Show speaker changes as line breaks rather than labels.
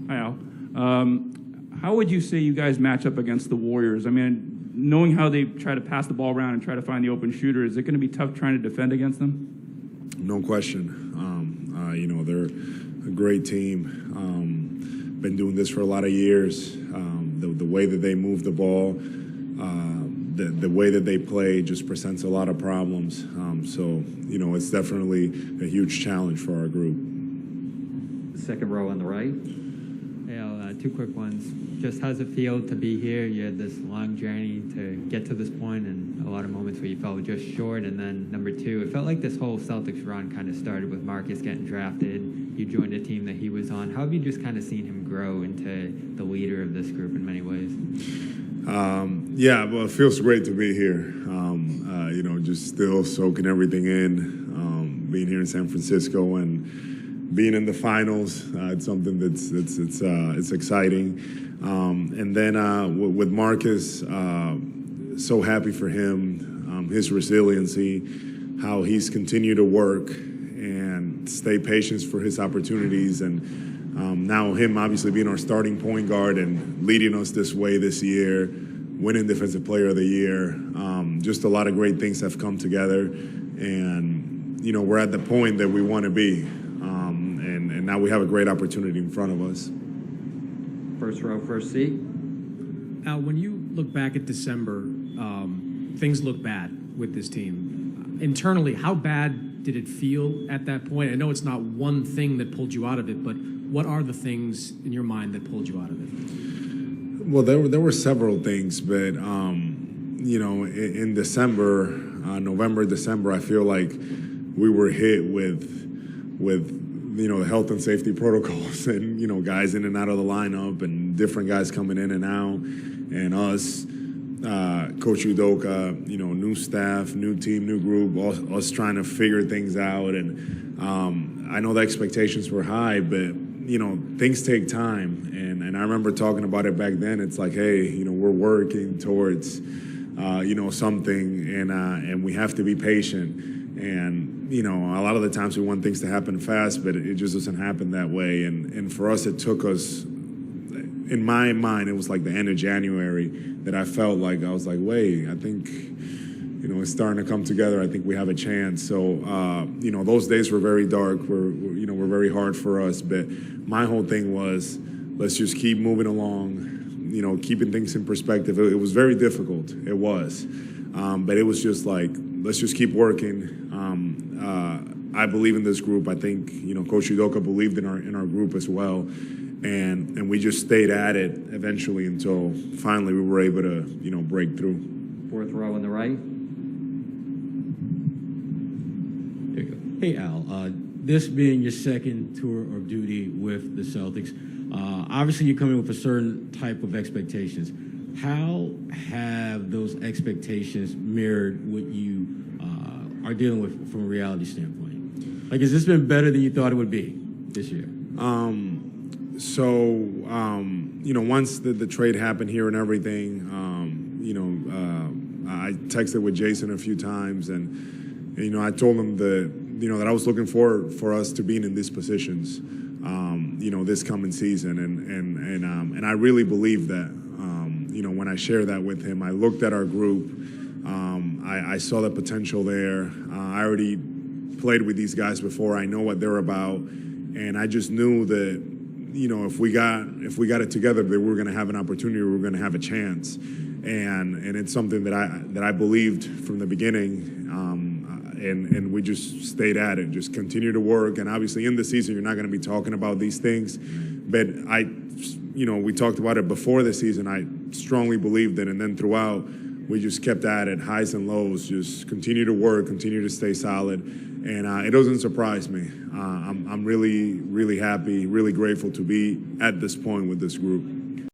Hi, Al. How would you say you guys match up against the Warriors? I mean, knowing how they try to pass the ball around and try to find the open shooter, is it going to be tough trying to defend against them?
No question. They're a great team. Been doing this for a lot of years. The way that they move the ball, the way that they play just presents a lot of problems. It's definitely a huge challenge for our group.
Second row on the right.
Hey, Al, two quick ones. Just how's it feel to be here? You had this long journey to get to this point and a lot of moments where you felt just short. And then number two, it felt like this whole Celtics run kind of started with Marcus getting drafted. You joined a team that he was on. How have you just kind of seen him grow into the leader of this group in many ways?
Well, it feels great to be here. Just still soaking everything in, being here in San Francisco and being in the finals. It's something it's exciting. And then with Marcus, so happy for him, his resiliency, how he's continued to work and stay patient for his opportunities. And now him obviously being our starting point guard and leading us this way this year, winning Defensive Player of the Year. Just a lot of great things have come together. And, we're at the point that we want to be. And now we have a great opportunity in front of us.
First row, first seat.
Al, when you look back at December, things look bad with this team. Internally, how bad did it feel at that point? I know it's not one thing that pulled you out of it, but what are the things in your mind that pulled you out of it?
Well, there were several things, but in December, November, December, I feel like we were hit with the health and safety protocols and guys in and out of the lineup and different guys coming in and out, and us, Coach Udoka, new staff, new team, new group, us trying to figure things out. And I know the expectations were high, but things take time, and I remember talking about it back then. It's like, hey, we're working towards something, and we have to be patient. And a lot of the times we want things to happen fast, but it just doesn't happen that way. And for us, it took us, in my mind, it was like the end of January that I felt like I was like, wait, I think it's starting to come together. I think we have a chance. So those days were very dark. Were very hard for us. But my whole thing was, let's just keep moving along. Keeping things in perspective. It was very difficult. It was, but it was just like, let's just keep working. I believe in this group. I think Coach Udoka believed in our group as well, and we just stayed at it eventually until finally we were able to break through.
Fourth row on the right.
There you go. Hey Al, this being your second tour of duty with the Celtics, obviously you're coming with a certain type of expectations. How have those expectations mirrored what you are dealing with from a reality standpoint? Like, has this been better than you thought it would be this year?
Once the trade happened here and everything, I texted with Jason a few times, and I told him that I was looking forward for us to being in these positions, this coming season, and I really believe that. When I shared that with him, I looked at our group. I saw the potential there. I already played with these guys before. I know what they're about, and I just knew that if we got it together, that we were going to have an opportunity. We were going to have a chance, and it's something that I believed from the beginning. And we just stayed at it, just continue to work. And obviously, in the season, you're not going to be talking about these things, but we talked about it before the season. I strongly believed it, and then throughout, we just kept at it, highs and lows, just continue to work, continue to stay solid, and it doesn't surprise me. I'm really, really happy, really grateful to be at this point with this group.